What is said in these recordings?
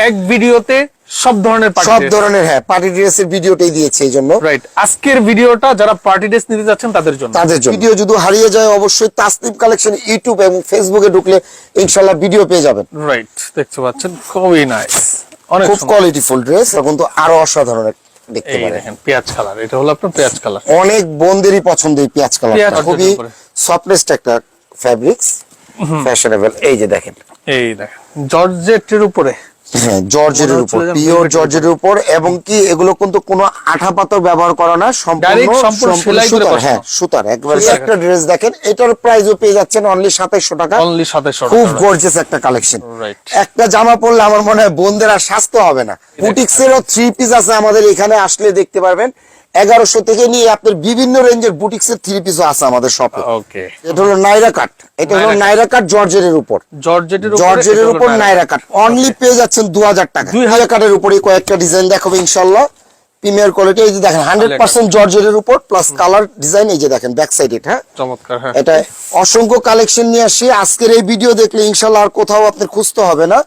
এক ভিডিওতে সব ধরনের হ্যাঁ পার্টি ড্রেসের ভিডিওটাই দিয়েছে এই জন্য। রাইট, আজকের ভিডিওটা যারা পার্টি ড্রেস নিতে যাচ্ছেন তাদের জন্য। ভিডিও যদি হারিয়ে যায় অবশ্যই তাসনিম কালেকশন ইউটিউব এবং ফেসবুকে ঢুকলে ইনশাআল্লাহ ভিডিও পেয়ে যাবেন। রাইট, দেখতে পাচ্ছেন খুবই নাইস, অনেক খুব কোয়ালিটিফুল ড্রেস, কিন্তু আরো অসাধারণ দেখতে পারেন। দেখেন পেঁয়াজ কালার, এটা হলো আপনার পেঁয়াজ কালার। অনেক বোনদেরই পছন্দ এই পেঁয়াজ কালারটা, খুবই সফটেস্ট একটা ফ্যাব্রিক্স, ফ্যাশনেবল। এই যে দেখেন, এই দেখেন জর্জেটের উপরে, হ্যাঁ জর্জেটের উপর, পিওর জর্জেটের উপর, এবং কি এগুলো কিন্তু কোনো আঠা পাথর ব্যবহার করা না, সম্পূর্ণ সেলাই করে সুতার, হ্যাঁ সুতার একবারে। একটা ড্রেস দেখেন, এটার প্রাইসও পেয়ে যাচ্ছেন অনলি 2700 টাকা। অনলি 2700 টাকা, খুব গর্জিয়াস একটা কালেকশন। রাইট, একটা জামা পরলে আমার মনে হয় বোনদের আর স্বাস্থ্য হবে না। বুটিক্সেরও 3 পিস আছে আমাদের এখানে, আসলে দেখতে পারবেন। 1100 থেকে নিয়ে আপনার বিভিন্ন রেঞ্জের বুটিক্সের 3 পিসও আছে আমাদের শপে। ওকে, এটা হলো নাইরা কাট, এটা হলো নাইরা কাট জর্জেটের উপর, জর্জেটের উপর নাইরা কাট অনলি পেয়ে যাচ্ছেন 2000 টাকা। 2000 কাটের উপরে কয়েকটা ডিজাইন দেখাবো ইনশাআল্লাহ, প্রিমিয়ার কোয়ালিটি। এই যে দেখেন 100% জর্জেটের উপর প্লাস কালার ডিজাইন। এই যে দেখেন ব্যাক সাইড, এটা চমৎকার। হ্যাঁ, এটা অসংখ্য কালেকশন নিয়ে আসি আজকের এই ভিডিও দেখলে ইনশাআল্লাহ আর কোথাও আপনার খুঁজতে হবে না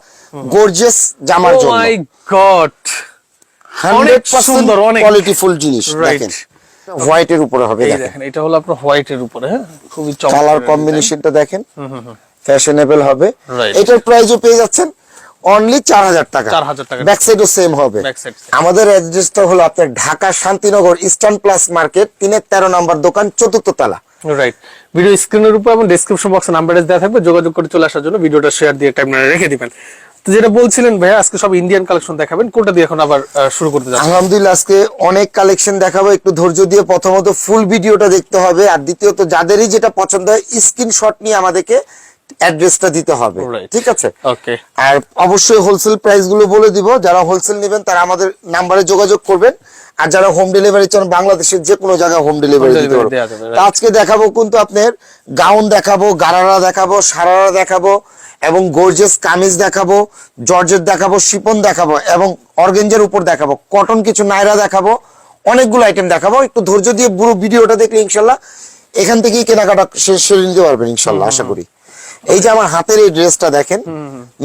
গর্জিয়াস জামার জন্য। ও মাই গড, 100% সুন্দর, অনেক কোয়ালিটিফুল জিনিস। দেখেন হোয়াইটের উপরে হবে, দেখেন এটা হলো আপনার হোয়াইটের উপরে। হ্যাঁ, খুবই চমৎকার কালার কম্বিনেশনটা দেখেন, ফ্যাশনেবল হবে। এটার প্রাইসও পেয়ে যাচ্ছেন অনলি 4000 টাকা। 4000 টাকা, ব্যাক সাইডও সেম হবে। আমাদের অ্যাড্রেসটা হলো আপনার Dhaka Shantinagar eastern plus market 3-13 নম্বর দোকান, 4th তলা। রাইট, ভিডিও স্ক্রিনের উপর এবং ডেসক্রিপশন বক্সে নাম্বার দেওয়া থাকবে, যোগাযোগ করে চলে আসার জন্য ভিডিওটা শেয়ার দিয়ে টাইমলাইনে রেখে দিবেন। তো যেটা বলছিলেন ভাইয়া, আজকে সব ইন্ডিয়ান কালেকশন দেখাবেন, কোনটা দিয়ে এখন আবার শুরু করতে যাচ্ছেন? আলহামদুলিল্লাহ আজকে অনেক কালেকশন দেখাবো, একটু ধৈর্য দিয়ে প্রথমত ফুল ভিডিওটা দেখতে হবে, আর দ্বিতীয়ত যাদেরই যেটা পছন্দ হয় স্ক্রিনশট নিয়ে আমাদেরকে অ্যাড্রেসটা দিতে হবে, ঠিক আছে? ওকে, আর অবশ্যই হোলসেল প্রাইস গুলো বলে দিব, যারা হোলসেল নেবেন তারা আমাদের নাম্বারে যোগাযোগ করবেন, আর যারা হোম ডেলিভারি চান বাংলাদেশের যে কোনো জায়গায় হোম ডেলিভারি দিতে পারবেন। আজকে দেখাবো কিন্তু আপনার গাউন দেখাবো, গারারা দেখাবো, সারারা দেখাবো, এবং গর্জিয়াস কামিজ দেখাবো, জর্জেট দেখাবো, শিপন দেখাবো, এবং অর্গেঞ্জার উপর দেখাবো, কটন কিছু নাইরা দেখাবো, অনেকগুলো আইটেম দেখাবো। একটু ধৈর্য দিয়ে পুরো ভিডিওটা দেখলে ইনশাল্লাহ এখান থেকেই কেনাকাটা শেষ করে নিতে পারবেন ইনশাল্লাহ, আশা করি। এই যে আমার হাতের এই ড্রেসটা দেখেন,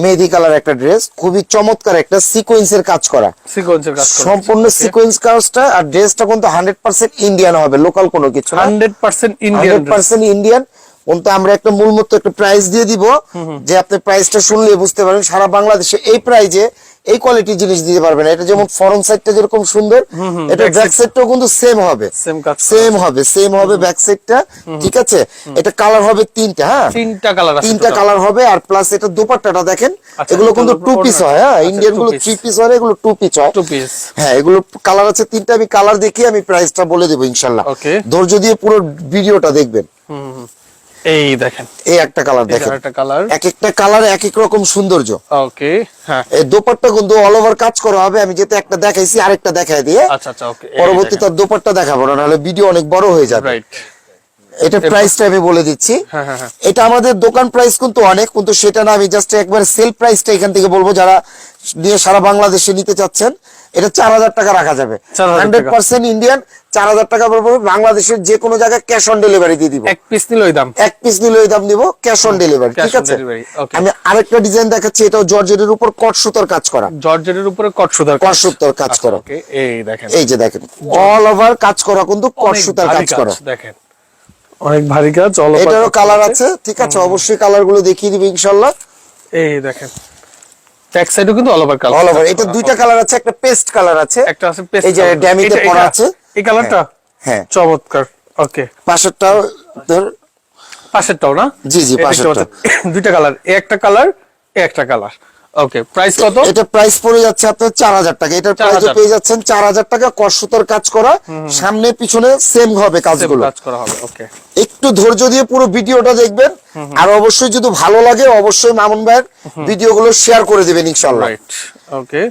মেহেদি কালার একটা ড্রেস, খুবই চমৎকার একটা সিকোয়েন্সের কাজ করা, সম্পূর্ণ সিকোয়েন্স কাজটা। আর ড্রেসটা কিন্তু 100% ইন্ডিয়ান হবে, লোকাল কোনো কিছু না, 100% ইন্ডিয়ান। কিন্তু আমরা একটা মূলমত একটা প্রাইস দিয়ে দিব, যে আপনি প্রাইসটা শুনলে বুঝতে পারবেন সারা বাংলাদেশে এই প্রাইজে এই কোয়ালিটি জিনিস দিতে পারবেন। এটা যেমন ফরন্ট সাইডটা যেরকম সুন্দর, এটা ব্যাক সাইডটাও কিন্তু সেম হবে, সেম হবে ব্যাক সাইডটা, ঠিক আছে? এটা কালার হবে 3টা, হ্যাঁ 3টা কালার হবে। আর প্লাস এটা দোপাট্টাটা দেখেন, এগুলো কিন্তু 2 পিস হয়, হ্যাঁ ইন্ডিয়ান গুলো 3 পিস হয়, এগুলো 2 পিস হয়। হ্যাঁ, এগুলো কালার আছে 3টা, আমি কালার দেখি আমি প্রাইসটা বলে দেবো ইনশাআল্লাহ, ধৈর্য দিয়ে পুরো ভিডিওটা দেখবেন। এই দেখেন, এই একটা কালার দেখেন, এক একটা কালার এক এক রকম সৌন্দর্য। ওকে, হ্যাঁ, এই দোপাট্টা কিন্তু অল ওভার কাজ করা হবে। আমি যেটা একটা দেখাইছি আরেকটা দেখাই দিয়ে পরবর্তীতে দোপাট্টা দেখাবো না, নাহলে ভিডিও অনেক বড় হয়ে যাবে। এটা প্রাইসটা আমি বলে দিচ্ছি, এটা আমাদের দোকান প্রাইস কিন্তু অনেক, কিন্তু সেটা না, আমি জাস্ট একবার সেল প্রাইসটা এখান থেকে বলবো, যারা নিয়ে সারা বাংলাদেশে নিতে চাচ্ছেন। এটা 4000 টাকা রাখা যাবে, 100% ইন্ডিয়ান, 4000 টাকা পড়বে। বাংলাদেশের যে কোনো জায়গায় ক্যাশ অন ডেলিভারি দিয়ে দিব, এক পিস নিলে ওই দাম দিব, ক্যাশ অন ডেলিভারি, ঠিক আছে? আমি আরেকটা ডিজাইন দেখাচ্ছি, এটাও জর্জেটের উপর কট সুতার কাজ করা, কাজ করা। এই যে দেখেন অল ওভার কাজ করা, কিন্তু কট সুতার কাজ করা, দেখেন অনেক ভারী কাজ। এটারও কালার আছে, ঠিক আছে? অবশ্যই কালার গুলো দেখিয়ে দিবে ইনশাআল্লাহ। এই দেখেন ব্যাক সাইডও কিন্তু all over colour, all over. এটা 2টা কালার আছে, একটা পেস্ট কালার আছে, একটা আছে পেস্ট, এই যে ড্যামিতে পড়া আছে এই কালারটা, হ্যাঁ চমৎকার। ওকে, পাশেরটাও না? জি পাশেরটা। 2টা কালার, একটা কালার, একটা কালার। ওকে, প্রাইস কত? এটা প্রাইস পড়ে যাচ্ছে আপনার 4000 টাকা। এটার প্রাইস পেয়ে যাচ্ছেন 4000 টাকা, কট সুতার কাজ করা, সামনে পিছনে সেম হবে কাজগুলো, কাজ করা হবে। ওকে, একটু ধৈর্য দিয়ে পুরো ভিডিওটা দেখবেন, আর অবশ্যই যদি ভালো লাগে অবশ্যই মামুন ভাইয়ের ভিডিওগুলো শেয়ার করে দিবেন ইনশাআল্লাহ। রাইট, ওকে,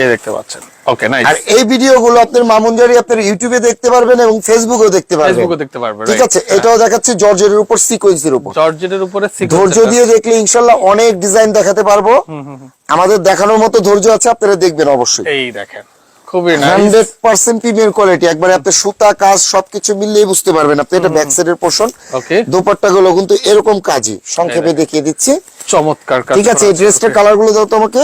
এই দেখতে পাচ্ছেন। ওকে, নাইস। আর এই ভিডিওগুলো আপনার মামুন জারি আপনার ইউটিউবে দেখতে পারবেন এবং ফেসবুকেও দেখতে পারবেন, ঠিক আছে? এটাও দেখাচ্ছে জর্জেটের উপর সিকোয়েন্সের উপর, ধৈর্য দিয়ে দেখলে ইনশাআল্লাহ অনেক ডিজাইন দেখাতে পারবো। আমাদের দেখানোর মতো ধৈর্য আছে, আপনারা দেখবেন অবশ্যই। এই দেখেন খুবই নাইস, 100% প্রিমিয়ার কোয়ালিটি, একবারে আপনি সুতা কাজ সবকিছু মিলিয়ে বুঝতে পারবেন আপনি। এটা ব্যাক সাইডের পোরশন, ওকে, দোপাট্টা গুলো কিন্তু এরকম কাজই, সংক্ষেপে দেখিয়ে দিচ্ছি, চমৎকার কাজ, ঠিক আছে? এই ড্রেসটার কালার গুলো দাও তো আমাকে।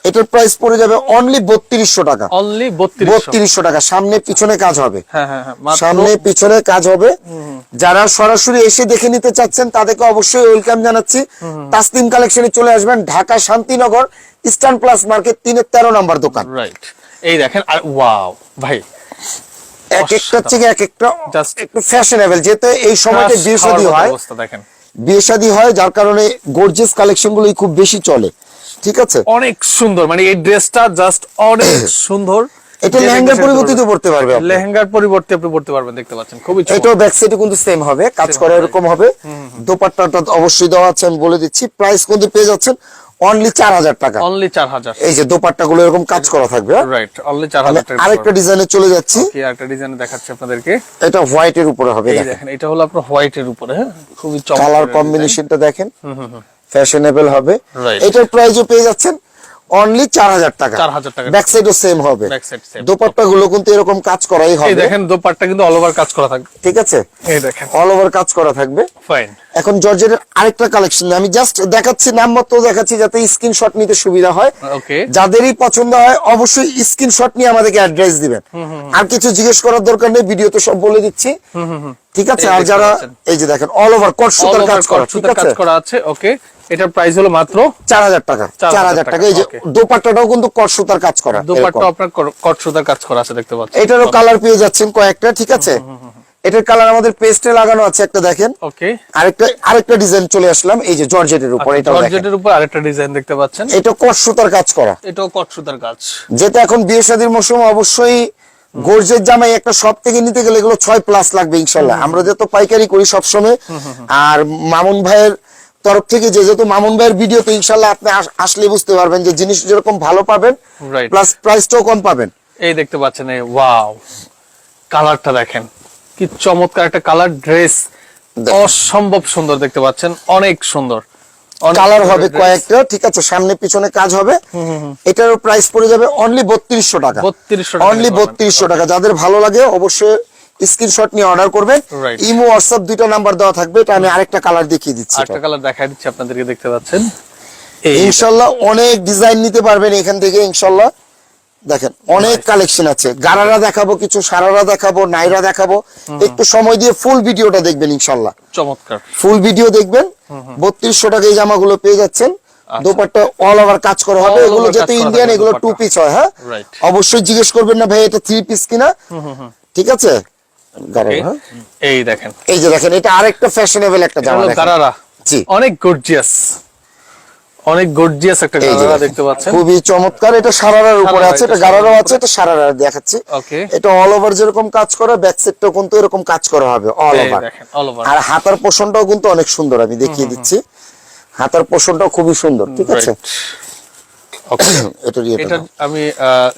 এটার প্রাইস পড়ে যাবে অনলি 3200 টাকা। অনলি 3200 টাকা। সামনে পিছনে কাজ হবে। হ্যাঁ হ্যাঁ হ্যাঁ, মাত্র সামনে পিছনে কাজ হবে। যারা সরাসরি এসে দেখে নিতে চাচ্ছেন তাদেরকে অবশ্যই ওয়েলকাম জানাচ্ছি। তাসলিম কালেকশনে চলে আসবেন, Dhaka Shantinagar eastern plus market 3-13 নম্বর দোকান। রাইট। এই দেখেন, আর ওয়াও ভাই, এক একটা থেকে এক একটা Just একটু ফ্যাশনেবল, যেতে এই সময়টা বিয়ে শাদী হয়, অবস্থা দেখেন, বিয়ে শাদী হয়, যার কারণে গর্জিয়াস কালেকশন গুলোই খুব বেশি চলে। ঠিক আছে, অনেক সুন্দর, মানে এই ড্রেসটা জাস্ট অনেক সুন্দর। এটা লেহেঙ্গার পরিবর্তিত পড়তে পারবে আপনি। লেহেঙ্গার পরিবর্তে আপনি পড়তে পারবেন, দেখতে পাচ্ছেন খুবই চমৎকার। এটাও ব্যাক সাইডে কিন্তু সেম হবে, কাজ করা এরকম হবে। দোপাট্টাটা অবশ্যই দেওয়া আছে, আমি বলে দিচ্ছি। প্রাইস কিন্তু পেয়ে যাচ্ছেন অনলি 4000 টাকা। অনলি 4000। এই যে দোপাট্টা গুলো এরকম কাজ করা থাকবে। রাইট, অনলি 4000 টাকা। আরেকটা ডিজাইনে চলে যাচ্ছি। কি আরেকটা ডিজাইন দেখাচ্ছি আপনাদেরকে। এটা হোয়াইট এর উপরে হবে, এই দেখেন দেখেন, এটা হলো আপনার হোয়াইট এর উপরে, হ্যাঁ খুবই চমৎকার কালার কম্বিনেশনটা দেখেন, ফ্যাশনেবল হবে। Right. এটার প্রাইসও পেয়ে যাচ্ছেন অনলি 4000 টাকা। 4000 টাকা। ব্যাক সাইডও সেম হবে। Back side same. দোপাট্টা গুলো কিন্তু এরকম কাজ করাই এই হবে। দেখেন, দোপাট্টা কিন্তু অল ওভার কাজ করা থাকবে। ঠিক আছে, এই দেখেন, অল ওভার কাজ করা থাকবে। ফাইন। এখন জর্জেটের আরেকটা কালেকশন আমি জাস্ট দেখাচ্ছি, নাম মতো দেখাচ্ছি যাতে স্ক্রিনশট নিতে সুবিধা হয়। ওকে। যাদেরই পছন্দ হয় অবশ্যই স্ক্রিনশট নিয়ে আমাদেরকে অ্যাড্রেস দিবেন। আর কিছু জিজ্ঞেস করার দরকার নেই, ভিডিওতে সব বলে দিচ্ছি। ঠিক আছে, আর যারা এই যে দেখেন অল ওভার কট সুতার কাজ করা, ঠিক আছে, কাজ করা আছে। ওকে, এটার প্রাইস হলো মাত্র 4000 টাকা। 4000 টাকা। এই যে দোপাট্টাটাও কিন্তু কট সুতার কাজ করা, দোপাট্টা আপনার কট সুতার কাজ করা আছে, দেখতে পাচ্ছেন। এটারও কালার পেয়ে যাচ্ছেন কয়েকটা। ঠিক আছে, এটার কালার আমাদের পেস্টে লাগানো আছে একটা, দেখেন। ওকে, আরেকটা ডিজাইন চলে আসলাম, এই যে জর্জেটের উপর। এটা জর্জেটের উপর আরেকটা ডিজাইন দেখতে পাচ্ছেন, এটা কট সুতার কাজ করা। এটাও কট সুতার কাজ। যেটা এখন বিয়ে শাদীর মৌসুম, অবশ্যই গর্জের জামাই একটা শপ থেকে নিতে গেলে এগুলো 6+ লাগবে ইনশাল্লাহ। আমরা যেহেতু পাইকারি করি সবসময়, আর মামুন ভাইয়ের তরফ থেকে যেহেতু মামুন ভাইয়ের ভিডিওতে ইনশাল্লাহ আপনি আসলে বুঝতে পারবেন যে জিনিস যেরকম ভালো পাবেন, রাইট, প্লাস প্রাইসটাও কম পাবেন। এই দেখতে পাচ্ছেন, এই ওয়াও, কালারটা দেখেন কি চমৎকার একটা কালার। ড্রেস অসম্ভব সুন্দর, দেখতে পাচ্ছেন, অনেক সুন্দর। কালার হবে কয়েকটা। ঠিক আছে, সামনে পিছনে কাজ হবে। এটারও প্রাইস পড়ে যাবে অনলি 3200 টাকা। 3200 টাকা। অনলি 3200 টাকা। যাদের ভালো লাগে অবশ্যই স্ক্রিনশট নিয়ে অর্ডার করবেন। Right. ইমো হোয়াটসঅ্যাপ দুইটা নাম্বার দেওয়া থাকবে। এটা আমি আরেকটা কালার দেখিয়ে দিচ্ছি। আরেকটা কালার দেখাই দিচ্ছি আপনাদেরকে, দেখতে পাচ্ছেন। ইনশাআল্লাহ অনেক ডিজাইন নিতে পারবেন এখান থেকে ইনশাআল্লাহ। দেখেন অনেক কালেকশন আছে, গারারা দেখাবো, কিছু সারারা দেখাবো, নাইরা দেখাবো। একটু সময় দিয়ে ফুল ভিডিওটা দেখবেন ইনশাআল্লাহ। চমৎকার ফুল ভিডিও দেখবেন। 3200 টাকা এই জামাগুলো পেয়ে যাচ্ছেন। দোপাট্টা অল ওভার কাজ করা হবে। All এগুলো over যেহেতু কাজ করা ইন্ডিয়ান, থাকবে এগুলো দোপাট্টা। 2 পিস হয়। হ্যাঁ, রাইট। অবশ্যই জিজ্ঞেস করবেন না ভাই এটা 3 পিস কিনা। ঠিক আছে, গারারা। হ্যাঁ? এই দেখেন, এই যে দেখেন, এটা আরেকটা ফ্যাশনেবল একটা এটা জামা হলো দেখেন। গারারা। জি, অনেক গর্জিয়াস, অনেক গর্জিয়াস একটা এই যে গারারা, দেখেন, দেখতে পাচ্ছেন। খুবই চমৎকার। এটা সারারার উপরে সারারা, আছে, এটা এটা গারারাও সারারার আছে, এটা সারারা দেখাচ্ছি। ওকে, এটা অল ওভার যেরকম কাজ করা, ব্যাক সাইডটাও কিন্তু এরকম কাজ করা হবে অল এই ওভার। দেখেন, অল ওভার। আর হাতার পোষণটাও কিন্তু অনেক সুন্দর, আমি দেখিয়ে দিচ্ছি। হাতার পোষণটাও খুবই সুন্দর। ঠিক আছে, ওকে, এটার এটা আমি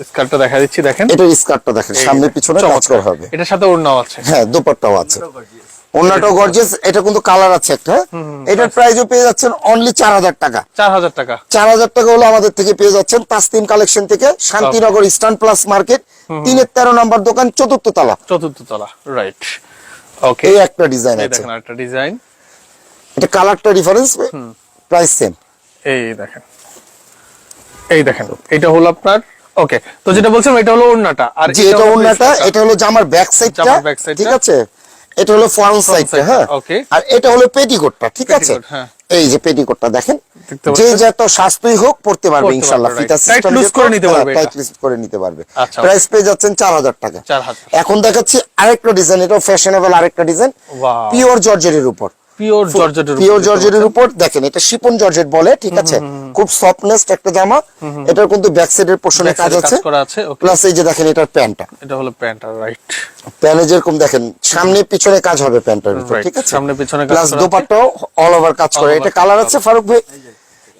স্কার্টটা দেখা দিচ্ছি, দেখেন। এটার স্কার্টটা দেখেন, সামনে পিছনে কাজ করা হবে। এটার সাথে ওড়নাও আছে। হ্যাঁ, দোপাট্টাও আছে, ওন্নাটাও গর্জিয়াস। এটা কিন্তু কালার আছে একটা। এটার প্রাইসও পেয়ে যাচ্ছেন অনলি 4000 টাকা। 4000 টাকা। 4000 টাকা হলো আমাদের থেকে পেয়ে যাচ্ছেন তাসলিম কালেকশন থেকে, শান্তিনগর ইস্টার্ন প্লাস মার্কেট 3-13 নম্বর দোকান, 4th তলা। 4th তলা, রাইট। ওকে, এই একটা ডিজাইন এই আছে। দেখেন একটা ডিজাইন। এটা কালারটা ডিফারেন্স, প্রাইস সেম। এই দেখেন, এই দেখেন, এটা হলো আপনার। ওকে, তো যেটা বলছিলাম, এটা হলো ওড়নাটা, আর জি, এটা ওন্নাটা, এটা হলো জামার ব্যাক সাইডটা। জামার back side টা। ঠিক আছে, এটা হলো ফ্রন্ট সাইডটা। হ্যাঁ, ওকে, আর এটা হলো পেটিকোটটা। ঠিক আছে, পেটিকোট, হ্যাঁ। এই যে পেটিকোটটা দেখেন, দেখতে যে পাচ্ছেন? যত সাশ্রয়ী হোক পড়তে পারবে পড়তে ইনশাআল্লাহ। পারবে, ফিতা right. সিস্টেম Tight loose করে নিতে পারবে এটা। টাইট লুজ করে নিতে পারবে। আচ্ছা, প্রাইস পেয়ে যাচ্ছেন 4000 টাকা। 4000। এখন দেখাচ্ছি আরেকটা ডিজাইন, এটাও ফ্যাশনেবল আরেকটা ডিজাইন, ওয়াও, পিওর জর্জেটের উপর। পিওর জর্জেটের উপর। পিওর জর্জেটের উপর দেখেন, এটা শিপন জর্জেট বলে। ঠিক আছে, খুব সফটনেস একটা জামা। এটার কিন্তু ব্যাক সাইডের পোর্শনে কাজ আছে, করা আছে। ওকে, প্লাস এই যে দেখেন এটার প্যান্টটা, এটা হলো প্যান্ট, রাইট। প্যানে যেরকম দেখেন সামনে পিছনে কাজ হবে প্যান্টের উপর। Right, ঠিক আছে, সামনে পিছনে কাজ প্লাস করা আছে। দোপাট্টাও অল ওভার কাজ করে। All এটা over কালার কাজ আছে ফারুক ভাই,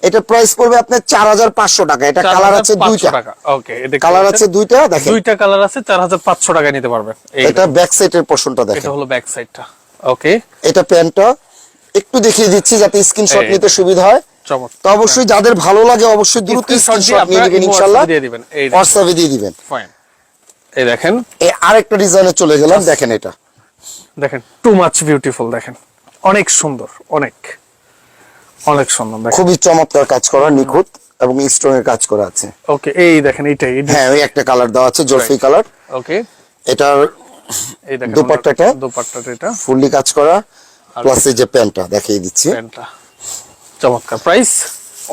এটা প্রাইস পড়বে আপনার 4500 টাকা। এটা কালার আছে 4500 দুইটা। টাকা। ওকে, কালার আছে দুইটা, দেখেন দুইটা কালার আছে, 4500 টাকা নিতে পারবেন। এই এটা ব্যাক সাইডের পোর্শনটা এটা দেখেন, হলো ব্যাক সাইডটা। ওকে, এটা প্যান্টটা একটু দেখিয়ে দিচ্ছি যাতে স্ক্রিনশট এই নিতে সুবিধা হয়। চমৎকার। তো অবশ্যই যাদের ভালো লাগে অবশ্যই দ্রুত স্ক্রিনশট নিয়ে দিবেন ইনশাআল্লাহ, দিয়ে দিবেন। এই হোয়াটসঅ্যাপে দিয়ে দিবেন। ফাইন, এই দেখেন, এই আরেকটা ডিজাইনে চলে গেলাম, দেখেন এটা দেখেন, টু মাচ বিউটিফুল, দেখেন অনেক সুন্দর, অনেক অনেক সুন্দর, দেখেন খুবই চমৎকার কাজ করা, নিখুঁত। এবং স্টোন এর কাজ করা আছে। ওকে, এই দেখেন এইটাই। হ্যাঁ, ওই একটা কালার দেওয়া আছে জলফি কালার। ওকে, এটার এই দেখেন দুপাট্টাটা এটা ফুললি কাজ করা, প্লাস এই যে প্যান্টটা দেখিয়ে দিচ্ছি। প্যান্টটা চমৎকার। প্রাইস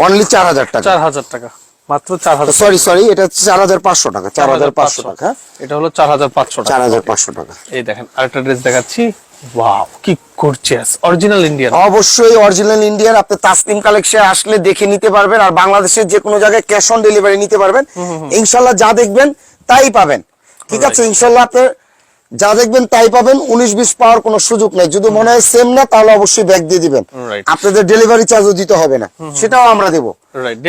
অনলি 4000 টাকা। 4000 টাকা, মাত্র 4000। সরি, এটা হচ্ছে 4500 টাকা। 4500 টাকা। এটা হলো 4500 টাকা। 4500 টাকা। এই দেখেন আরেকটা ড্রেস দেখাচ্ছি। ওয়াও, কি গর্জিয়াস, অরিজিনাল ইন্ডিয়ান। অবশ্যই অরিজিনাল ইন্ডিয়ান। আপনি তাসনিম কালেকশন আসলে দেখে নিতে পারবেন, আর বাংলাদেশের যে কোনো জায়গায় ক্যাশ অন ডেলিভারি নিতে পারবেন। ইনশাআল্লাহ যা দেখবেন তাই পাবেন, ঠিক আছে? ইনশাআল্লাহ আপনি যা দেখবেন তাই পাবেন, 19-20 পাওয়ার কোনো সুযোগ নেই। যদি মনে হয় সেম না, তাহলে অবশ্যই ব্যাক দিয়ে দিবেন। আপনাদের ডেলিভারি চার্জও দিতে হবে না, সেটাও আমরা দেবো।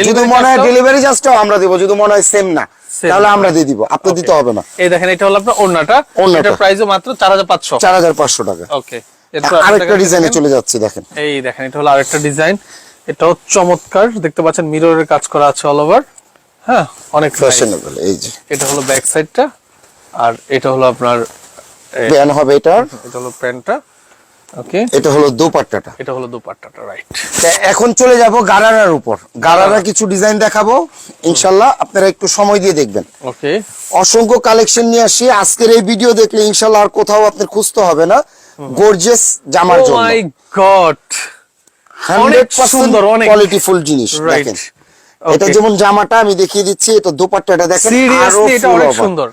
যদি মনে হয় ডেলিভারি চার্জটাও আমরা দেবো, যদি মনে হয় সেম না, তাহলে আমরা দিয়ে দিব, আপনি দিতে হবে না। এই দেখেন এটা হলো আপনার ওড়নাটা, এটার প্রাইসও মাত্র 4500। 4500 টাকা। ওকে, আরেকটা ডিজাইনে চলে যাচ্ছে, দেখেন। এই দেখেন এটা হলো আরেকটা ডিজাইন, এটাও চমৎকার। দেখতে পাচ্ছেন মিররের কাজ করা আছে অল ওভার। হ্যাঁ, অনেক ফ্যাশনেবল। এই যে এটা হলো ব্যাক সাইডটা, আর এটা হলো আপনার প্যান্ট হবে, এটা হলো প্যান্টটা। ওকে, এটা হলো দোপাট্টাটা। এটা হলো দুপাট্টাটা, রাইট। এখন চলে যাব গারারার উপর। গারারা কিছু ডিজাইন দেখাবো ইনশাআল্লাহ, আপনারা একটু সময় দিয়ে দেখবেন। ওকে, অসংখ্য কালেকশন নিয়ে আসি। আজকের এই ভিডিও দেখলে ইনশাআল্লাহ আর কোথাও আপনার খুঁজতে হবে না গর্জিয়াস জামার জন্য। ও মাই গড, অনেক 100% সুন্দর, অনেক কোয়ালিটিফুল জিনিস। রাইট। দেখেন, এটা যেমন জামাটা আমি দেখিয়ে দিচ্ছি, এটা দোপাট্টাটা দেখেন, আরো সিরিয়াসলি এটা অনেক সুন্দর,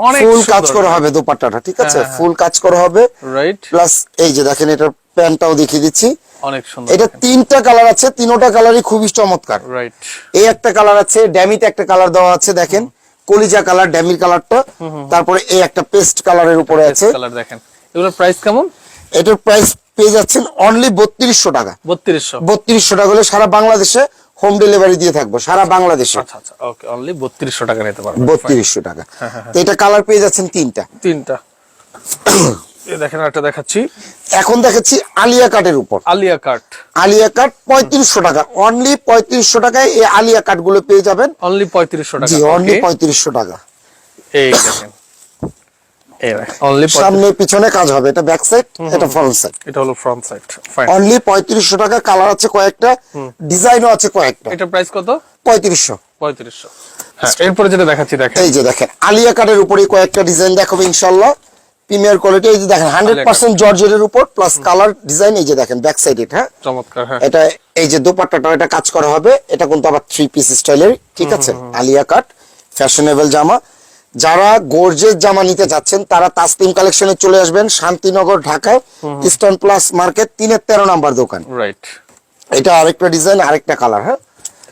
অনেক ফুল কাজ সুন্দর। করা হবে দোপাট্টাটা, ঠিক আছে? হ্যাঁ, ফুল কাজ করা হবে, রাইট। প্লাস এই যে দেখেন এটার প্যান্টটাও দেখিয়ে দিচ্ছি। অনেক সুন্দর। এটা 3টা কালার আছে, 3টা কালারই খুবই চমৎকার। রাইট, এই একটা কালার আছে, ড্যামিতে একটা কালার দেওয়া আছে, দেখেন কলিজা কালার ড্যামির কালারটা। তারপরে এই একটা পেস্ট কালারের উপরে আছে কালার। দেখেন এগুলোর প্রাইস কেমন? এটার প্রাইস পেয়ে যাচ্ছেন অনলি 3200 টাকা। 3200 টাকা হলে সারা বাংলাদেশে হোম ডেলিভারি দিয়ে থাকবো, সারা বাংলাদেশে। আচ্ছা আচ্ছা, ওকে, অনলি 3200 টাকা নিতে পারবেন। 3200 টাকা। তো এটা কালার পেয়ে যাচ্ছেন 3টা। এই দেখেন একটা দেখাচ্ছি, এখন দেখাচ্ছি আলিয়া কাটের উপর। আলিয়া কাট। আলিয়া কাট 3500 টাকা। অনলি 3500 টাকায় এই আলিয়া কাট গুলো পেয়ে যাবেন। অনলি 3500 টাকা। জি, অনলি 3500 টাকা। এই দেখেন, এই দেখেন অনলি সামনে পিছনে কাজ হবে, এটা ব্যাক সাইড, এটা ফ্রন্ট সাইড। এটা হলো ফ্রন্ট সাইড। ফাইন, অনলি 3500 টাকা। কালার আছে কয়েকটা, ডিজাইনও আছে কয়েকটা। এটা প্রাইস কত? 3500। 3500। হ্যাঁ, এরপরে যেটা দেখাচ্ছি দেখেন, এই যে দেখেন আলিয়া কাটের উপরে কয়েকটা ডিজাইন দেখাবো ইনশাআল্লাহ, প্রিমিয়ার কোয়ালিটি। এই যে দেখেন 100% জর্জেটের উপর, প্লাস কালার ডিজাইন। এই যে দেখেন ব্যাক সাইড, এটা চমৎকার। হ্যাঁ, এটা এই যে দোপাট্টাটা এটা কাজ করা হবে, এটা কিন্তু আবার 3 পিস স্টাইলের, ঠিক আছে? আলিয়া কাট ফ্যাশনেবল জামা। যারা গর্জিয়াস জামা নিতে চাচ্ছেন তারা তাসনিম কালেকশনে চলে আসবেন, শান্তিনগর, ঢাকায় ইস্টার্ন প্লাস মার্কেট 3-13 নাম্বার দোকান। রাইট। এটা আরেকটা ডিজাইন, আরেকটা কালার। হ্যাঁ,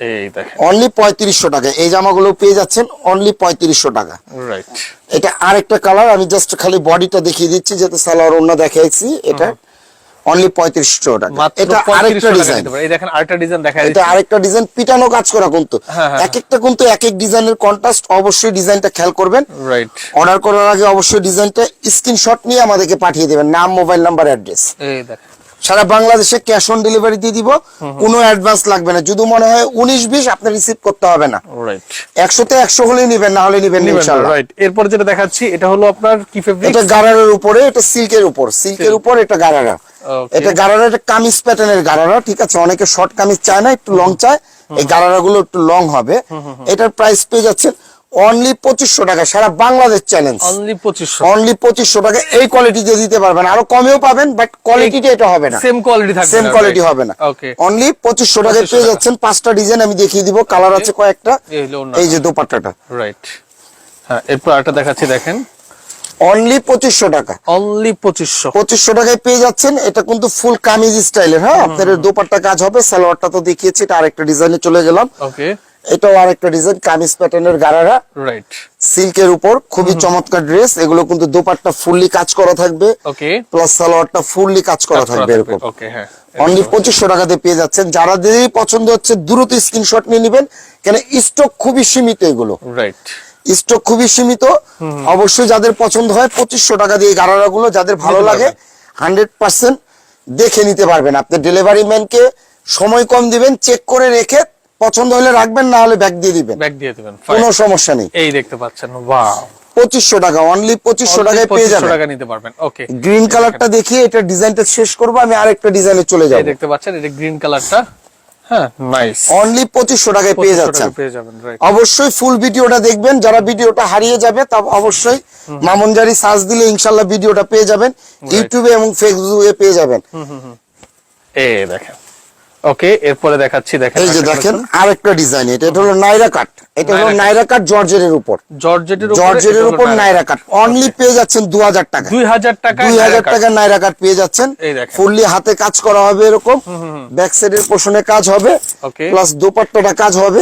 এই দেখেন অনলি 3500 টাকা এই জামাগুলো পেয়ে যাচ্ছেন, অনলি 3500 টাকা। রাইট। এটা আরেকটা কালার, আমি জাস্ট খালি বডিটা দেখিয়ে দিচ্ছি যাতে সালোয়ার ওড়না দেখাইছি। এটা অনলি 3500 টাকা। এটা আরেকটা ডিজাইন। এই দেখেন আরেকটা ডিজাইন দেখা এটা আরেকটা ডিজাইন, পিটানো কাজ করা কিন্তু। এক একটা কিন্তু এক এক ডিজাইনের কন্ট্রাস্ট, অবশ্যই ডিজাইনটা খেয়াল করবেন। রাইট। অর্ডার করার আগে অবশ্যই ডিজাইনটা স্ক্রিনশট নিয়ে আমাদেরকে পাঠিয়ে দেবেন, নাম, মোবাইল নাম্বার, অ্যাড্রেস। এই দেখেন সারা বাংলাদেশে ক্যাশ অন ডেলিভারি দিয়ে দিব, কোনো অ্যাডভান্স লাগবে না। যদি মনে হয় 19-20 আপনি রিসিভ করতে হবে না। রাইট। 100-তে 100 হলেই নেবেন, না হলে নেবেন না ইনশাআল্লাহ। রাইট। এরপর যেটা দেখাচ্ছি এটা হলো আপনার কি ফেব্রিক? এটা গারারার উপরে, এটা সিল্কের উপর, সিল্কের উপর এটা গারারা। এটা গারারা, এটা কামিজ প্যাটার্নের গারারা, ঠিক আছে? অনেকে শর্ট কামিজ চায় না, একটু লং চায়, এই গারারা গুলো একটু লং হবে। এটার প্রাইস পেয়ে যাচ্ছেন অনলি 2500 টাকা। সারা বাংলাদেশ চ্যালেঞ্জ, অনলি 2500। অনলি 2500 টাকা। এই কোয়ালিটিতে দিতে পারবেন, আরো কমেও পাবেন, বাট কোয়ালিটিটা এটা হবে না, সেম কোয়ালিটি থাকবে, সেম কোয়ালিটি হবে না। ওকে, অনলি 2500 টাকায় পেয়ে যাচ্ছেন। 5টা ডিজাইন আমি দেখিয়ে দিব, কালার আছে কয়েকটা। এই যে দোপাট্টাটা। রাইট। হ্যাঁ, এরপর আরেকটা দেখাচ্ছি দেখেন, অনলি 2500 টাকা। অনলি 2500 টাকায় পেয়ে যাচ্ছেন। এটা কিন্তু ফুল কামিজ স্টাইলের। হ্যাঁ, আপনাদের দোপাট্টা কাজ হবে, সালোয়ারটা তো দেখিয়েছি। এটা আরেকটা ডিজাইনে চলে গেলাম। ওকে, এটাও আরেকটা ডিজাইন, কামিজ প্যাটার্নের গারারা, রাইট, সিল্কের উপর, খুবই চমৎকার ড্রেস। এগুলো কিন্তু দোপাট্টা ফুললি কাজ করা থাকবে, ওকে, প্লাস সালোয়ারটা ফুললি কাজ করা থাকবে এরকম। ওকে, হ্যাঁ, অনলি 2500 টাকাতে পেয়ে যাচ্ছেন। যারা যেই পছন্দ হচ্ছে দ্রুত স্ক্রিনশট নিয়ে নেবেন, কেন স্টক খুবই সীমিত এগুলো। রাইট, স্টক খুবই সীমিত। অবশ্যই যাদের পছন্দ হয় 2500 টাকা দিয়ে গারারা গুলো, যাদের ভালো লাগে 100% দেখে নিতে পারবেন। আপনি ডেলিভারি ম্যানকে সময় কম দিবেন, চেক করে রেখে পছন্দ হলে রাখবেন, না হলে ব্যাক দিয়ে দিবেন, কোনো সমস্যা নেই। এই দেখতে পাচ্ছেন, ওয়াও, 2500 টাকা, অনলি 2500 টাকায় পেয়ে যাবেন। 2500 টাকা নিতে পারবেন। ওকে, গ্রিন কালারটা দেখিয়ে এটা ডিজাইনটা শেষ করব, আমি আরেকটা ডিজাইনে চলে যাব। এই দেখতে পাচ্ছেন, এটা গ্রিন কালারটা। হ্যাঁ নাইস, অনলি 2500 টাকায় পেয়ে 2500 যাচ্ছেন। টাকা পেয়ে যাবেন, রাইট। অবশ্যই ফুল ভিডিওটা দেখবেন, যারা ভিডিওটা হারিয়ে যাবে তা অবশ্যই মামুনজারি সার্চ দিলে ইনশাআল্লাহ ভিডিওটা পেয়ে যাবেন, ইউটিউবে এবং ফেসবুকে পেয়ে যাবেন। এই দেখেন, ওকে এরপরে দেখাচ্ছি, দেখেন এই যে দেখেন আরেকটা ডিজাইন, এটা হলো নাইরা কাট, এটা হলো নাইরা কাট জর্জেটের উপর, জর্জেটের উপর নাইরা কাট, অনলি পেয়ে যাচ্ছেন 2000 টাকা, 2000 টাকা, 2000 টাকা নাইরা কাট পেয়ে যাচ্ছেন। এই দেখেন। ফুললি হাতে কাজ করা হবে এরকম, ব্যাক সাইডের পোর্শনে কাজ হবে, ওকে প্লাস দোপাট্টাটা কাজ হবে,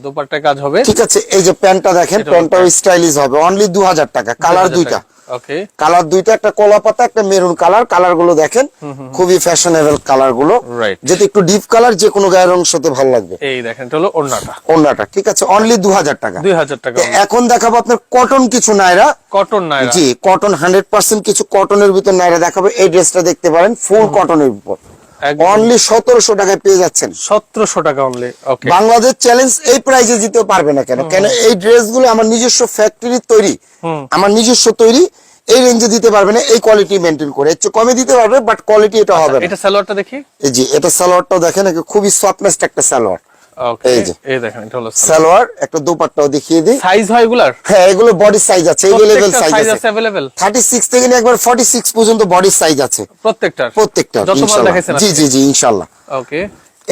দুপাট্টায় কাজ হবে, ঠিক আছে। এই যে প্যান্টটা দেখেন, প্যান্টটাও স্টাইলিশ হবে, অনলি 2000 টাকা, কালার দুইটা, ওকে কালার দুইটা, একটা কলা পাতা একটা মেরুন কালার, কালার গুলো দেখেন খুবই ফ্যাশনেবল কালার গুলো, রাইট। যেটা একটু ডিপ কালার, যে কোনো গায়ের রঙের সাথে ভালো লাগবে। এই দেখেন, এটা হলো ওড়নাটা, ওড়নাটা, ঠিক আছে, অনলি 2000 টাকা, 2000 টাকা। এখন দেখাবো আপনার কটন কিছু নাইরা, কটন নাইরা, জি কটন 100% কিছু কটনের ভিতর নাইরা দেখাবো। এই ড্রেসটা দেখতে পারেন, ফুল কটনের উপর, অনলি 1700 টাকায় পেয়ে যাচ্ছেন, 1700 টাকা অনলি, ওকে। বাংলাদেশ চ্যালেঞ্জ এই প্রাইসে জিতে পারবে না কেন, কেন এই ড্রেসগুলো আমার নিজস্ব ফ্যাক্টরি তৈরি, আমার নিজস্ব তৈরি, এই রেঞ্জে দিতে পারবে না, এই কোয়ালিটি মেইনটেইন করে, একটু কমে দিতে পারবে বাট কোয়ালিটি এটা হবে না। এটা সালোয়ারটা দেখি, এই যে এটা সালোয়ারটাও দেখেন, খুবই সফটনেস একটা সালোয়ার, ওকে। এই যে এই দেখেন, এটা হলো সালোয়ার, একটা দোপাট্টাও দেখিয়ে দিই। সাইজ হয় এগুলার, হ্যাঁ এগুলো বডি সাইজ আছে, अवेलेबल সাইজ আছে, अवेलेबल 36 থেকে নিয়ে একবার 46 পর্যন্ত বডি সাইজ আছে প্রত্যেকটা, প্রত্যেকটা, ইনশাআল্লাহ। জি জি জি ইনশাআল্লাহ, ওকে।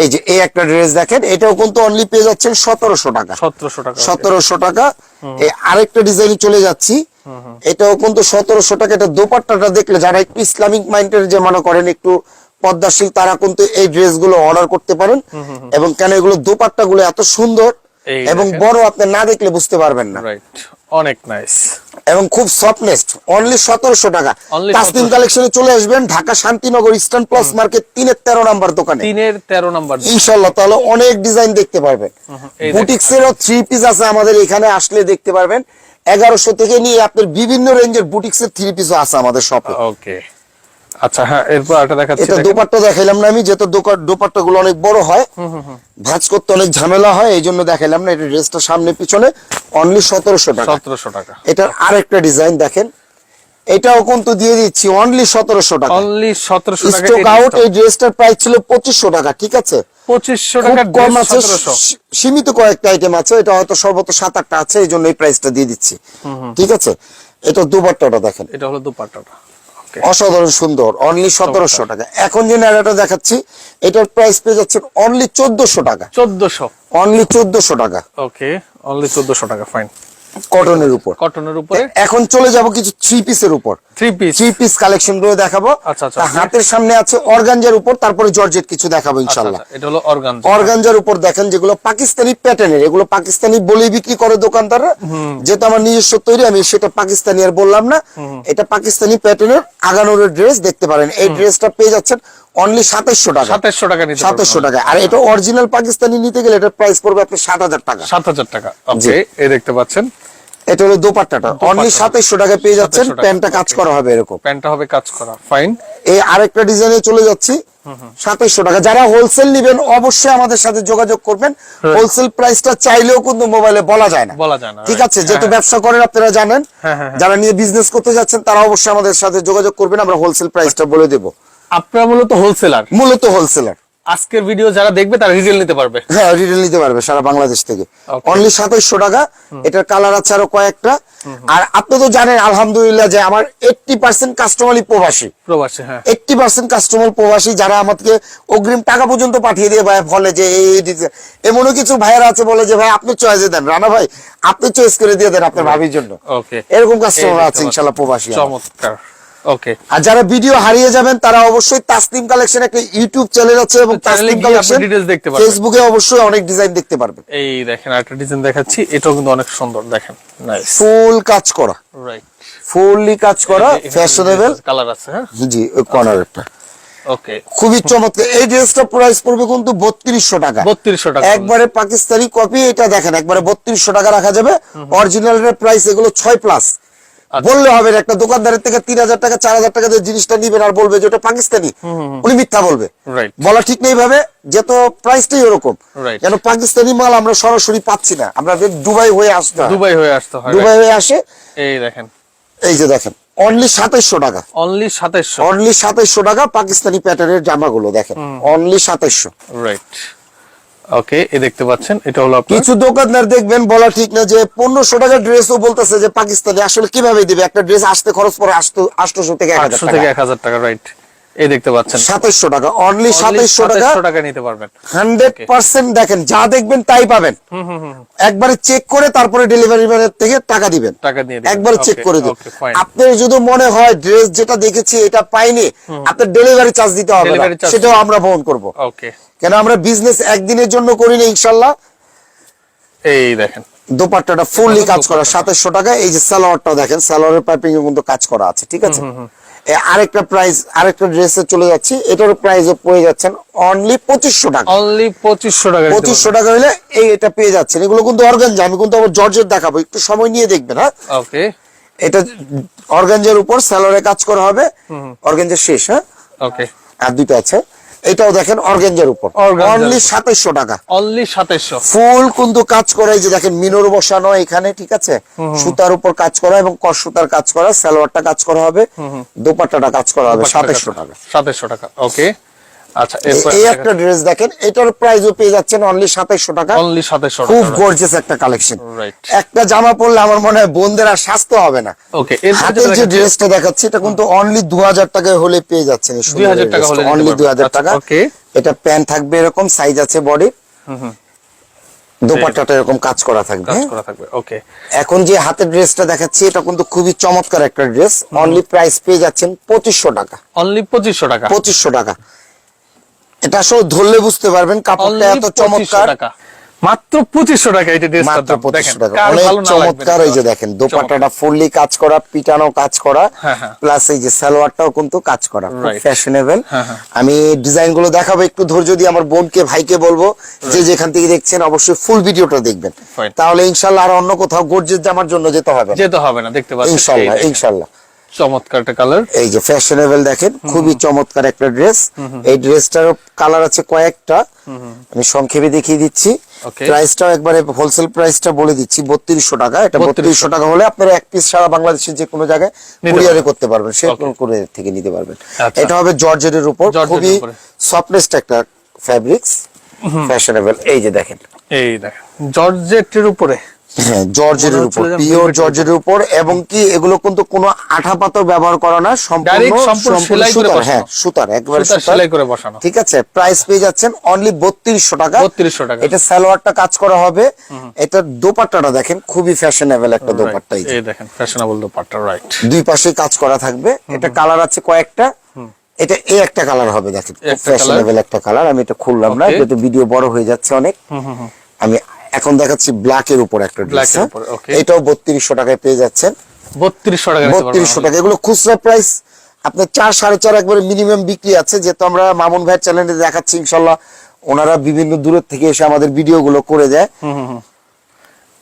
এই যে এই একটা ড্রেস দেখেন, এটাও কিন্তু অনলি পেয়ে যাচ্ছেন 1700 টাকা, 1700 টাকা, 1700 টাকা। এই আরেকটা ডিজাইন চলে যাচ্ছি, এটাও কিন্তু 1700 টাকা। এটা দোপাট্টাটা দেখলে যারা একটু ইসলামিক মাইন্ডের যে মনে করেন একটু পদ্মাশীল, তারা কিন্তু এই ড্রেসগুলো অর্ডার করতে পারেন, এবং কেন এগুলো দোপাট্টাগুলো এত সুন্দর এবং বড়, আপনি না দেখলে বুঝতে পারবেন না, রাইট, অনেক নাইস এবং খুব সফটনেস, অনলি 1700 টাকা। তাসনিম কালেকশনে চলে আসবেন, Dhaka Shantinagar eastern plus market 3-13 number দোকানে, 3-13 নাম্বার ইনশাআল্লাহ। তাহলে অনেক ডিজাইন দেখতে পারবেন, বুটিক্সেরও 3 পিস আছে আমাদের এখানে, আসলে দেখতে পারবেন। 1100 থেকে নিয়ে আপনার বিভিন্ন রেঞ্জের বুটিক্সের 3 পিসও আছে আমাদের শপে, ওকে। আচ্ছা হ্যাঁ, এরপর একটা দেখাচ্ছি, এটা দোপাট্টা দেখাইলাম না আমি, যেহেতু দোপাট্টা গুলো অনেক বড় হয়, ভাঁজ করতে অনেক ঝামেলা হয়, এই জন্য দেখাইলাম না। এটা ড্রেসটা সামনে পিছনে অনলি 1700 টাকা, 1700 টাকা। এটার আরেকটা ডিজাইন দেখেন, এটাও কিন্তু দিয়ে দিচ্ছি অনলি 1700 টাকা, অনলি 1700 টাকা। Stock out. এই ড্রেসটার প্রাইস ছিল 2500 টাকা, ঠিক আছে, 2500 টাকা, কম আছে, 1700, সীমিত কয়েকটা আইটেম আছে, এটা হয়তো সর্বোচ্চ 7-8টা আছে, এই জন্য এই প্রাইসটা দিয়ে দিচ্ছি, ঠিক আছে। এটা দোপাট্টাটা দেখেন, এটা হলো দুপাট্টাটা, ওকে, অসাধারণ সুন্দর, অনলি 1700 টাকা। এখন যে নাইরাটা দেখাচ্ছি, এটার প্রাইস পেয়ে যাচ্ছেন অনলি 1400 টাকা, 1400, অনলি 1400 টাকা, ওকে, অনলি 1400 টাকা, ফাইন, কটনের উপর। কটনের উপরে। এখন চলে যাব কিছু 3 পিসের উপর, 3 পিস, 3 পিস কালেকশন গুলো দেখাবো। আচ্ছা আচ্ছা, তা হাতের সামনে আছে অর্গানজার উপর, তারপরে জর্জেট কিছু দেখাবো ইনশাআল্লাহ। এটা হলো অর্গানজা, অর্গানজার উপর দেখেন, যেগুলো পাকিস্তানি প্যাটার্নের, এগুলো পাকিস্তানি বলেই বিক্রি করে দোকানদাররা, যেহেতু আমার নিজস্ব তৈরি, আমি সেটা পাকিস্তানি আর বললাম না। এটা পাকিস্তানি প্যাটার্নের আগানোর ড্রেস দেখতে পারেন, এই ড্রেসটা পেয়ে যাচ্ছেন অনলি 2700 টাকা, 2700 টাকা নিতে পারবেন, 2700 টাকা। আর এটা অরিজিনাল পাকিস্তানি নিতে গেলে এটার প্রাইস পড়বে আপনি 7000 টাকা, 7000 টাকা, ওকে। এই দেখতে পাচ্ছেন, এটা হলো দোপাট্টাটা, অনলি 2700 টাকা পেয়ে যাচ্ছেন। 2700 টাকা। প্যান্টটা কাজ করা হবে এরকম, প্যান্টটা হবে কাজ করা, ফাইন। এই আরেকটা ডিজাইনে চলে যাচ্ছি, 2700 টাকা। যারা হোলসেল নিবেন অবশ্যই আমাদের সাথে যোগাযোগ করবেন, হোলসেল প্রাইসটা চাইলেও কিন্তু মোবাইলে বলা যায় না, বলা যায় না, ঠিক আছে। যেহেতু ব্যবসা করেন আপনারা জানেন, যারা নিয়ে বিজনেস করতে যাচ্ছেন তারা অবশ্যই আমাদের সাথে যোগাযোগ করবেন, আমরা হোলসেল প্রাইসটা বলে দেব। আপনারা মূলত হোলসেলার, মূলত হোলসেলার। আজকের ভিডিও যারা দেখবে তারা রিটেল নিতে পারবে, হ্যাঁ রিটেল নিতে পারবে সারা বাংলাদেশ থেকে, Okay. অনলি 2700 টাকা। এটার কালার আছে আরো কয়েকটা। আর আপনি তো জানেন আলহামদুলিল্লাহ যে আমার 80% কাস্টমারই প্রবাসী, প্রবাসী, হ্যাঁ 80% কাস্টমার প্রবাসী, যারা আমাকে অগ্রিম টাকা পর্যন্ত পাঠিয়ে দিয়ে ভাই বলে যে এমনও কিছু ভাইয়েরা আছে বলে যে ভাই আপনি চয়েসে দেন, রানা ভাই আপনি চয়েস করে দিয়ে দেন আপনার ভাবির জন্য, ওকে। এরকম কাস্টমার আছে ইনশাআল্লাহ প্রবাসী আমার। চমৎকার, ওকে। আর যারা ভিডিও হারিয়ে যাবেন তারা অবশ্যই তাসনিম কালেকশন একটা ইউটিউব চ্যানেল আছে, এবং তাসনিম কালেকশন ডিটেইলস দেখতে পারবেন, ফেসবুকে অবশ্যই অনেক ডিজাইন দেখতে পারবেন। এই দেখেন আরেকটা ডিজাইন দেখাচ্ছি, এটাও কিন্তু অনেক সুন্দর, দেখেন, নাইস, ফুল কাজ করা, রাইট, ফুললি কাজ করা, ফ্যাশনেবল কালার আছে, হ্যাঁ জি, ওই কর্নারটা ওকে, খুবই চমৎকার। এই ড্রেসটা প্রাইস পড়বে কিন্তু 3200 টাকা, 3200 টাকা, একবারে পাকিস্তানি কপি। এটা দেখেন একবারে 3200 টাকা রাখা যাবে, অরিজিনালের প্রাইস এগুলো 6+। বললে হবে না, একটা দোকানদারের থেকে 3000 টাকা 4000 টাকা দিয়ে জিনিসটা নিবেন আর বলবে যে ওটা পাকিস্তানি, উনি মিথ্যা বলবে, রাইট, বলা ঠিক নেই ভাবে, যেহেতু প্রাইসটাই ওরকম। Right. কেন পাকিস্তানি মাল আমরা সরাসরি পাচ্ছি না, আমাদের দুবাই হয়ে আসতে হয়, দুবাই হয়ে আসতে হয়, দুবাই হয়ে আসে। এই দেখেন, এই যে দেখেন অনলি 2700 টাকা, অনলি 2700, অনলি 2700 টাকা পাকিস্তানি প্যাটার্নের জামাগুলো দেখেন, অনলি 2700, রাইট, ওকে, এই দেখতে পাচ্ছেন এটা হলো আপনার কিছু দোকানদার দেখবেন বলা ঠিক না যে 1500 টাকার ড্রেসও বলতেছে যে পাকিস্তানি, আসলে কিভাবে দিবে? একটা ড্রেস আসতে খরচ পড়ে 800 থেকে 1000 800 টাকা। থেকে 1000 টাকা, রাইট। এই দেখতে পাচ্ছেন 2700 টাকা, অনলি 2700 টাকা। 2700 টাকা নিতে পারবেন। 100% দেখেন, যা দেখবেন তাই পাবেন। একবারে চেক করে তারপরে ডেলিভারি ম্যানের থেকে টাকা দিবেন, টাকা দিয়ে দিবেন, একবারে চেক Okay, করে দিন। okay, fine. আপনার যদি মনে হয় ড্রেস যেটা দেখেছি এটা পাইনি, আপনার ডেলিভারি চার্জ দিতে হবে না, Delivery charge সেটাও আমরা বহন করব। ওকে, কেন আমরা বিজনেস একদিনের জন্য করি না ইনশাআল্লাহ। এই দেখেন দোপাট্টাটা ফুললি কাজ করা 2700 টাকা। এই যে সালোয়ারটাও দেখেন, সালোয়ারের পাইপিং এর মধ্যে কাজ করা আছে, ঠিক আছে। আরেকটা প্রাইস, আরেকটা ড্রেসে চলে যাচ্ছি, এটার প্রাইসও পড়ে যাচ্ছেন অনলি 2500 টাকা। অনলি 2500 টাকা। 2500 টাকা হলে এটা পেয়ে যাচ্ছেন। এগুলো কিন্তু অর্গানজা, আমি কিন্তু আবার জর্জেট দেখাবো, একটু সময় নিয়ে দেখবেন। হ্যাঁ, ওকে, এটা অর্গানজার উপর সালোয়ারে কাজ করা হবে, অর্গানজা শেষ। হ্যাঁ, ওকে, আর দুটো আছে। এটাও দেখেন অর্গানজার উপর, Organza-র অনলি উপর। 2700 টাকা। অনলি 2700। ফুল কিন্তু কাজ করা, এই যে দেখেন মিনর বসানো এখানে, ঠিক আছে। সুতার উপর কাজ করা এবং কস সুতার কাজ করা, সালোয়ারটা কাজ করা হবে, দোপাট্টাটা কাজ করা হবে 2700 টাকা। 2700 টাকা, ওকে। আচ্ছা, এরপর এই একটা ড্রেস দেখেন, এটার প্রাইসও পেয়ে যাচ্ছেন অনলি 2700 টাকা। অনলি 2700 খুব টাকা, গর্জিয়াস একটা কালেকশন। রাইট। একটা জামা পরলে আমার মনে হয় বোনদের আর স্বাস্থ্য হবে না। ওকে, হাতের যে ড্রেসটা দেখাচ্ছি এটা কিন্তু অনলি 2000 টাকায় হলে পেয়ে যাচ্ছেন। 2000 টাকা হলে অনলি 2000 টাকা। ওকে, এটা প্যান্ট থাকবে এরকম, সাইজ আছে বডি, দোপাট্টাটা এরকম কাজ করা থাকবে। কাজ করা থাকবে, ওকে। এখন যে হাতের ড্রেসটা দেখাচ্ছি এটা কিন্তু খুবই চমৎকার একটা ড্রেস, অনলি প্রাইস পেয়ে যাচ্ছেন 2500 টাকা। অনলি 2500 টাকা। 2500 টাকা। এটা আসলে ধরলে বুঝতে পারবেন কাপড়টা এত চমৎকার। মাত্র 2500 টাকা এটা ড্রেসটা, মাত্র 2500 টাকা, কার অনেক ভালো না লাগবে চমৎকার। এই যে দেখেন দোপাট্টাটা ফুললি কাজ করা, পিটানো কাজ করা, হ্যাঁ, হ্যাঁ। প্লাস এই যে সালোয়ারটাও কিন্তু কাজ করা, খুব Right. ফ্যাশনেবল। হ্যাঁ, হ্যাঁ। আমি ডিজাইন গুলো দেখাবো, একটু ধৈর্য দিয়ে আমার বোনকে ভাইকে বলবো যে যেখান থেকে দেখছেন অবশ্যই ফুল ভিডিওটা দেখবেন, Fine. তাহলে ইনশাআল্লাহ আর অন্য কোথাও গর্জিয়াস জামার জন্য যেতে হবে না। যেতে হবে না, দেখতে পাচ্ছেন ইনশাআল্লাহ, এই দেখেন, ইনশাআল্লাহ। চমৎকার একটা কালার। এই যে ফ্যাশনেবল দেখেন, খুবই চমৎকার একটা ড্রেস। এই ড্রেসটার কালার আছে কয়েকটা, আমি সংক্ষেপে দেখিয়ে দিচ্ছি। Okay. প্রাইসটাও একবারে হোলসেল প্রাইসটা বলে দিচ্ছি, 3200 টাকা। এটা 3200 টাকা হলে আপনারা এক পিস সারা বাংলাদেশের যে কোনো জায়গায় নিতে কুরিয়ারে পারবেন। করতে পারবেন, সে Okay. কুরিয়ার থেকে নিতে পারবেন। আচ্ছা। এটা হবে জর্জেটের উপর, জর্জেটের খুবই উপরে। সফটেস্ট একটা ফ্যাব্রিক্স, ফ্যাশনেবল। এই যে দেখেন, এই দেখেন জর্জেটের উপরে, হ্যাঁ জর্জেটের মনে উপর, হচ্ছে যে পিওর velvet-এর জর্জেটের উপর, এবং কি এগুলো কিন্তু কোনো আঠা পাথর ব্যবহার করা না, Direct সম্পূর্ণ সেলাই করে সুতার। বসানো। হ্যাঁ, সুতার, একবারে সুতার সুতার, সেলাই করে বসানো। ঠিক আছে। প্রাইস পেয়ে যাচ্ছেন অনলি 3200 টাকা। 3200 টাকা। এটা সালোয়ারটা কাজ করা হবে, এটা দোপাট্টাটা দেখেন খুবই ফ্যাশনেবল একটা দোপাট্টা। এই যে এই দেখেন ফ্যাশনেবল দোপাট্টা, রাইট। দুই পাশে কাজ করা থাকবে। এটা কালার আছে কয়েকটা, এটা এই একটা কালার হবে, দেখেন খুব একটা ফ্যাশনেবল একটা কালার। আমি এটা খুললাম না, Okay. যেহেতু ভিডিও বড় হয়ে যাচ্ছে অনেক। আমি এখন দেখাচ্ছি ব্ল্যাক এর উপর একটা ড্রেস। Black এর উপর, okay. এটাও 3200 টাকায় পেয়ে যাচ্ছেন। 3200 টাকা নিতে পারবেন। 3200 টাকা। এগুলো খুচরা প্রাইস আপনার 4 4.5 একবারে মিনিমাম বিক্রি আছে, যেহেতু আমরা মামুন ভাইয়ের চ্যানেলে দেখাচ্ছি ইনশাআল্লাহ, ওনারা বিভিন্ন দূরের থেকে এসে আমাদের ভিডিও গুলো করে দেয়।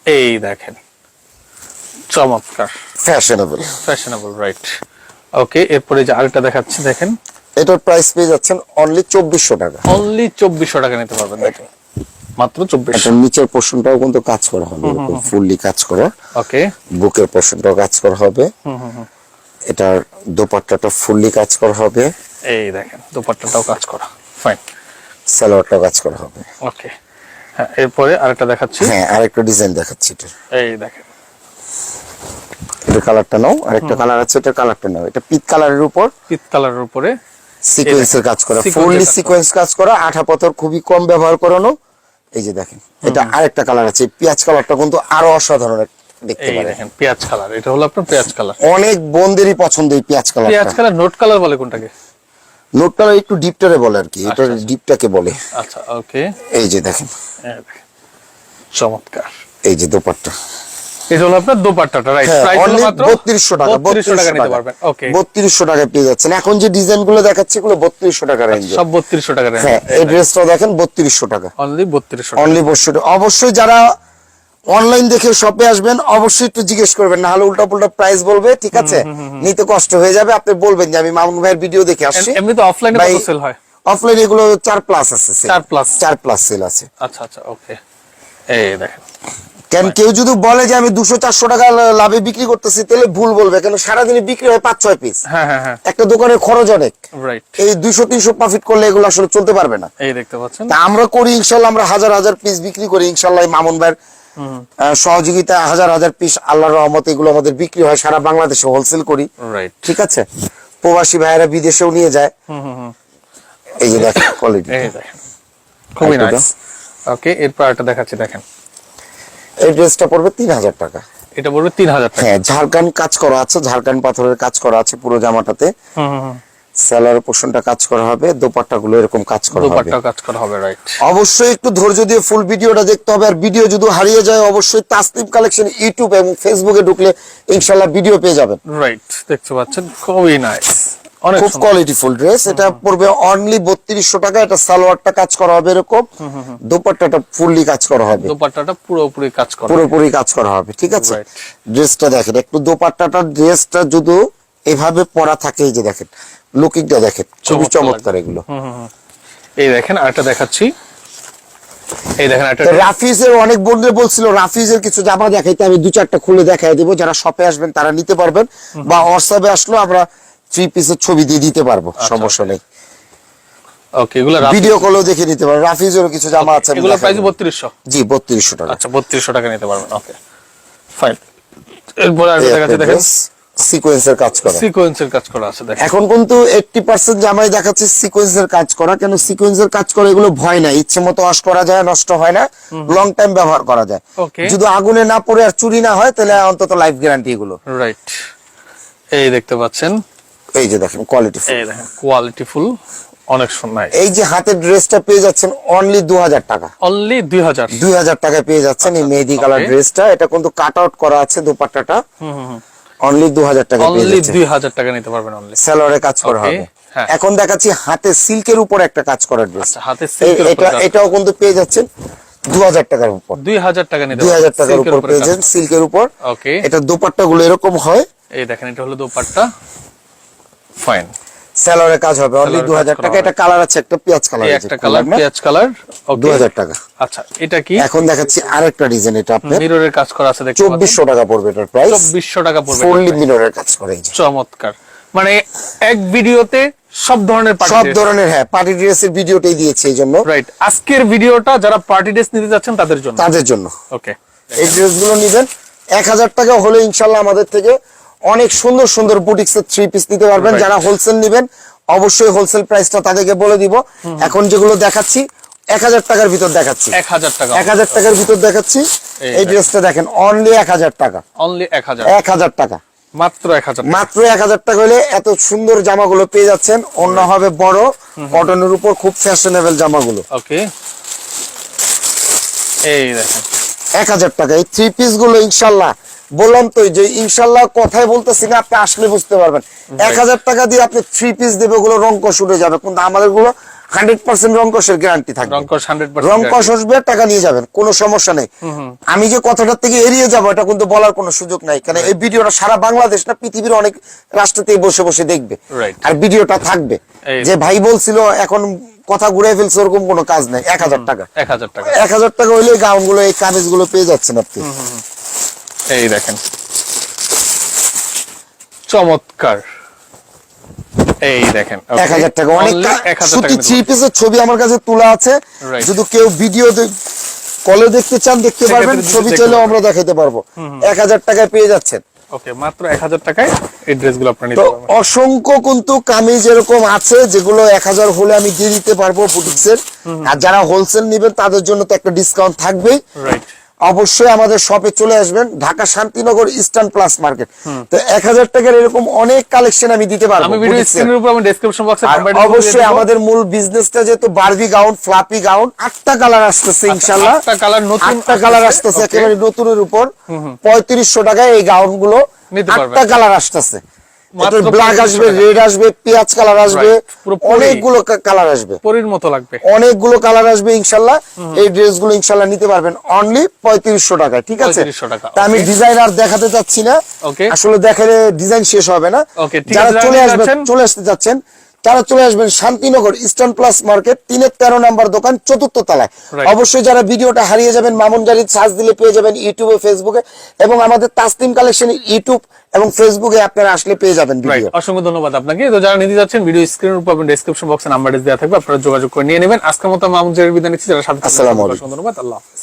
এই দেখেন চমৎকার ফ্যাশনেবল। Fashionable, right. ওকে, এরপরে যে আরেকটা দেখাচ্ছি, দেখেন এটার প্রাইস পেয়ে যাচ্ছেন অনলি 2400 টাকা। অনলি 2400 টাকা নিতে পারবেন, দেখেন মাত্র 2400। এটার নিচের পোর্শনটাও কিন্তু কাজ করা হবে, এরকম ফুললি কাজ করা। ওকে, বুকের পোর্শনটাও কাজ করা হবে। এটার দোপাট্টাটা ফুললি কাজ করা হবে, এই দেখেন দোপাট্টাটাও কাজ করা, ফাইন। সালোয়ারটাও কাজ করা হবে। ওকে, হ্যাঁ, এরপরে আরেকটা দেখাচ্ছি, হ্যাঁ, আরেকটা ডিজাইন দেখাচ্ছি। এটা এই দেখেন এটা কালারটা নাও, আরেকটা কালার আছে, এটা কালারটা নাও। এটা পিট কালারের উপর পিত কালারের উপরে সিকোয়েন্সের কাজ করা, Sequence-এর ফুললি কাজ করা। সিকোয়েন্স কাজ করা, আঠা পাথর খুবই কম ব্যবহার করানো। এই যে দেখেন, এটা আরেকটা কালার আছে, পেঁয়াজ কালারটা কিন্তু আরো অসাধারণ দেখতে এই পারেন। দেখেন পেঁয়াজ কালার, এটা হলো আপনার পেঁয়াজ কালার। অনেক বোনদেরই পছন্দ এই পেঁয়াজ পেঁয়াজ কালারটা। কালার, নোট কালার বলে কোনটাকে? নোটটা একটু ডিপটারে বলে আর কি, এটা ডিপটাকে বলে। আচ্ছা, ওকে, এই যে দেখেন, এই দেখেন চমৎকার। এই যে দোপাট্টা, এটা হলো আপনার দোপাট্টাটা, রাইট। হ্যাঁ, প্রাইস হলো only মাত্র 3200 টাকা। 3200 টাকা নিতে পারবেন। ওকে, 3200 টাকায় পেয়ে যাচ্ছেন। এখন যে ডিজাইন গুলো দেখাচ্ছি এগুলো 3200 টাকা রেঞ্জে। সব 3200 টাকা রেঞ্জ। হ্যাঁ, এই ড্রেসটাও দেখেন 3200 টাকা। অনলি 3200 টাকা। অনলি 3200। অবশ্যই যারা অনলাইন দেখে শপে আসবেন অবশ্যই একটু জিজ্ঞেস করবেন, না হলে উল্টা পুল্টা প্রাইস বলবে, ঠিক আছে, নিতে কষ্ট হয়ে যাবে। আপনি বলবেন যে আমি মামুন ভাইয়ের ভিডিও দেখে আসছি। এমনি তো অফলাইনে ভাই, কত সেল হয়? অফলাইন এগুলো 4+ আছে, 4+। 4+ সেল আছে। আচ্ছা আচ্ছা, ওকে, এই দেখেন কেন কেউ যদি বলে যে আমি 200-400 টাকা লাভে বিক্রি করতেছি তাহলে ভুল বলবে, কেন সারাদিনে বিক্রি হয় 5-6 পিস। হ্যাঁ হ্যাঁ হ্যাঁ, একটা দোকানের খরচ অনেক, রাইট। এই 200-300 প্রফিট করলে এগুলো আসলে চলতে পারবে না। এই দেখতে পাচ্ছেন, তা আমরা করি ইনশাল্লাহ, আমরা হাজার হাজার পিস বিক্রি করি ইনশাল্লাহ। এই মামুন ভাইয়ের সহযোগিতা হাজার হাজার পিস আল্লাহর রহমতে এগুলো আমাদের বিক্রি হয়, সারা বাংলাদেশে হোলসেল করি, রাইট। ঠিক আছে। প্রবাসী ভাইয়েরা বিদেশেও নিয়ে যায়। এই যে দেখেন কোয়ালিটি, এই দেখেন খুবই নাইস। ওকে, এরপর একটা দেখাচ্ছি, দেখেন এই ড্রেসটা পড়বে 3000 টাকা। এটা পড়বে 3000 টাকা। হ্যাঁ, ঝাড়খান্ড কাজ করা আছে, ঝাড়খান্ড পাথরের কাজ করা আছে পুরো জামাটাতে। সেলারের পোর্শনটা কাজ করা হবে, দোপাট্টা গুলো এরকম কাজ করা হবে, দোপাট্টা কাজ করা হবে, রাইট। অবশ্যই একটু ধৈর্য দিয়ে ফুল ভিডিওটা দেখতে হবে। আর ভিডিও যদি হারিয়ে যায় অবশ্যই তাসনিম কালেকশন ইউটিউব এবং ফেসবুকে ঢুকলে ইনশাআল্লাহ ভিডিও পেয়ে যাবেন, রাইট। দেখতে পাচ্ছেন খুবই নাইস, অনেক খুব কোয়ালিটিফুল ড্রেস। এটা পড়বে অনলি 3200 টাকা। এটা সালোয়ারটা কাজ করা হবে এরকম, দোপাট্টাটা ফুললি কাজ করা হবে, দোপাট্টাটা পুরোপুরি কাজ করা, পুরোপুরি কাজ করা হবে, ঠিক আছে। Right. ড্রেসটা দেখেন একটু, দোপাট্টাটা ড্রেসটা যদি এভাবে পরা থাকে, এই যে দেখেন লুকিংটা দেখেন, খুবই চমৎকার এগুলো। এই দেখেন আরেকটা দেখাচ্ছি, এই দেখেন একটা রাফিজের অনেক বন্ধুরা বলছিল রাফিজের কিছু জামা দেখাইতে, আমি 2-4টা খুলে দেখাই দিব, যারা শপে আসবেন তারা নিতে পারবেন, বা হোয়াটসঅ্যাপে আসলো আমরা 3 পিসের ছবি দিয়ে দিতে পারবো, সমস্যা নেই। ওকে, এগুলো ভিডিও কলেও দেখে নিতে পারবেন। রাফিজেরও কিছু জামা আছে, এগুলো প্রাইস 3200। জি 3200 টাকা। আচ্ছা, 3200 টাকা নিতে পারবেন, ওকে ফাইন। এরপর আরেকটা দেখাচ্ছি, দেখেন সিকোয়েন্সের কাজ করা, সিকোয়েন্সের কাজ করা আছে, দেখেন এখন কিন্তু 80% জামাই দেখাচ্ছে সিকোয়েন্সের কাজ করা। কেন সিকোয়েন্সের কাজ করা? এগুলো ভয় নাই, ইচ্ছে মতো ওয়াশ করা যায়, নষ্ট হয় না, লং টাইম ব্যবহার করা যায়। Okay. যদি আগুনে না পড়ে আর চুরি না হয় তাহলে অন্তত লাইফ গ্যারান্টি এগুলো, রাইট। এই দেখতে পাচ্ছেন, এই যে দেখেন কোয়ালিটি, এই দেখেন কোয়ালিটিফুল, অনেক সুন্দর। এই যে হাতের ড্রেসটা পেয়ে যাচ্ছেন অনলি 2000 টাকা, অনলি 2000 2000 টাকায় পেয়ে যাচ্ছেন এই মেহেদি কালার ড্রেসটা। এটা কিন্তু কাট আউট করা আছে দোপাট্টাটা, অনলি 2000 টাকা পেয়ে অনলি যাচ্ছেন। 2000 টাকা নিতে পারবেন, অনলি সেলরে কাজ করা Okay, হবে। হ্যাঁ। এখন দেখাচ্ছি হাতে সিল্কের উপর একটা কাজ করা ড্রেস। আচ্ছা, হাতে সিল্কের উপর কাজ। এটাও কিন্তু পেয়ে যাচ্ছেন 2000 টাকার উপর, 2000 টাকা নিতে 2000 টাকার সিল্কের উপর উপরে পেয়ে কাজ। যাচ্ছেন সিল্কের উপর। ওকে, এটা দোপাট্টা গুলো এরকম হয়, এই দেখেন এটা হলো দোপাট্টা, ফাইন। সেলরে কাজ হবে অনলি সেলরে 2000 কাজ টাকা। করা এটা কালার আছে একটা পেঁয়াজ কালার, এই একটা কালার, পেঁয়াজ কালার, ওকে 2000 টাকা। আচ্ছা, এটা কি এখন দেখাচ্ছি আরেকটা ডিজাইন, এটা আপনার মিররের কাজ করা আছে, দেখতে পাচ্ছেন 2400 টাকা পড়বে এটার প্রাইস, 2400 টাকা পড়বে, ফুললি মিররের কাজ করে। এই যে চমৎকার, মানে এক ভিডিওতে সব ধরনের সব ধরনের, হ্যাঁ পার্টি ড্রেসের ভিডিওটাই দিয়েছে এই জন্য, রাইট। আজকের ভিডিওটা যারা পার্টি ড্রেস নিতে যাচ্ছেন তাদের জন্য, তাদের জন্য। ওকে, এই ড্রেসগুলো নেবেন 1000 টাকা হলে ইনশাআল্লাহ আমাদের থেকে অনেক সুন্দর সুন্দর বুটিক্সের 3 পিস নিতে পারবেন। Right. যারা হোলসেল নেবেন অবশ্যই হোলসেল প্রাইসটা তাদেরকে বলে দিব। এখন যেগুলো দেখাচ্ছি 1000 টাকার ভিতর দেখাচ্ছি, 1000 টাকা, 1000 টাকার ভিতর দেখাচ্ছি। এই ড্রেসটা দেখেন অনলি 1000 টাকা, অনলি 1000, 1000 টাকা, মাত্র 1000, মাত্র 1000 টাকা হলে এত সুন্দর জামাগুলো পেয়ে যাচ্ছেন। অন্য হবে বড় কটনের উপর, খুব ফ্যাশনেবল জামাগুলো। ওকে, এই দেখেন 1000 টাকা এই 3 পিস গুলো ইনশাআল্লাহ, বললাম তো যে ইনশাআল্লাহ কথাই বলতেছি না, আপনি আসলে বুঝতে পারবেন। 1000 টাকা দিয়ে আপনি 3 পিস দেবে, ওগুলো রংকশ উঠে যাবে, কিন্তু আমাদের গুলো 100% রংকশের গ্যারান্টি থাকবে। রংকশ 100% রংকশ আসবে, টাকা নিয়ে যাবেন, কোনো সমস্যা নেই। আমি যে কথাটার থেকে এড়িয়ে যাবো এটা কিন্তু বলার কোনো সুযোগ নাই, কারণ এই ভিডিওটা সারা বাংলাদেশ না পৃথিবীর অনেক রাষ্ট্রতেই বসে বসে দেখবে, Right. আর ভিডিওটা থাকবে। এই যে ভাই বলছিল এখন কথা ঘুরে ফেলছে, ওরকম কোনো কাজ নাই। 1000 টাকা, 1000 টাকা, 1000 টাকা হইলে গাউন গুলো, এই কামিজ গুলো পেয়ে যাচ্ছেন আপনি। এই দেখেন চমৎকার, এই দেখেন 1000 টাকা অনেক। 1000 সুতি টাকা 3 পিসের ছবি আমার কাছে তোলা আছে, Right. যদি কেউ ভিডিও কলে দেখতে চান দেখতে পারবেন, সেক্ষেত্রে ছবি দেখতে চাইলেও পারবেন। আমরা দেখাতে পারবো। 1000 টাকায় পেয়ে যাচ্ছেন। ওকে, মাত্র 1000 টাকায় এই ড্রেসগুলো আপনারা তো নিতে পারবেন। অসংখ্য কিন্তু কামিজ এরকম আছে যেগুলো 1000 হলে আমি দিয়ে দিতে পারবো বুটিক্সের। আর যারা হোলসেল নেবেন তাদের জন্য তো একটা ডিসকাউন্ট থাকবেই। রাইট, অবশ্যই আমাদের শপে চলে আসবেন, Dhaka Shantinagar eastern plus market. তো 1000 টাকার এরকম অনেক কালেকশন আমি দিতে পারবো আমি ভিডিও বুটিক্সের। স্ক্রিনের উপর আমি ডেসক্রিপশন বক্সে আর অবশ্যই আমাদের মূল বিজনেসটা যেহেতু বারবি গাউন, ফ্লাপি গাউন, 8টা কালার আসতেছে ইনশাআল্লাহ। 8টা কালার নতুন, 8টা কালার আসতেছে একেবারে নতুনের উপর। 3500 টাকায় এই গাউন গুলো নিতে পারবেন। 8টা কালার আসতেছে। মাত্র এটা ব্ল্যাক 3500 আসবে, টাকা। রেড আসবে, পেঁয়াজ কালার আসবে, Right, পুরো পরি। অনেকগুলো কালার আসবে, পরীর মতো লাগবে। অনেকগুলো কালার আসবে ইনশাআল্লাহ। এই ড্রেসগুলো ইনশাআল্লাহ নিতে পারবেন অনলি 3500 টাকায়, ঠিক আছে? 3500 টাকা, তা আমি okay. ডিজাইন আর দেখাতে চাচ্ছি না, Okay. আসলে দেখালে ডিজাইন শেষ হবে না। Okay, ঠিক যারা আছে, চলে যারা আসবে, যাচ্ছেন, চলে আসতে যাচ্ছেন তারা চলে আসবেন শান্তিনগর ইস্টার্ন প্লাস মার্কেট 3-13 নম্বর দোকান, 4th তলায়। অবশ্যই যারা ভিডিওটা হারিয়ে যাবেন, মামুন গাড়ি সার্চ দিলে পেয়ে যাবেন ইউটিউবে, ফেসবুকে, এবং আমাদের তাসলিম কালেকশন ইউটিউব এবং ফেসবুকে আপনারা আসলে পেয়ে যাবেন ভিডিও। অসংখ্য ধন্যবাদ আপনাকে। তো যারা নিতে যাচ্ছেন ভিডিও স্ক্রিনের উপর ডেসক্রিপশন বক্সে নাম্বার দেওয়া থাকবে, আপনারা যোগাযোগ করে নিয়ে নেবেন। আজকের মতো মামুন গাড়ির বিদায় নিচ্ছি। যারা সাথে আসসালামু আলাইকুম। ধন্যবাদ, আল্লাহ হাফেজ।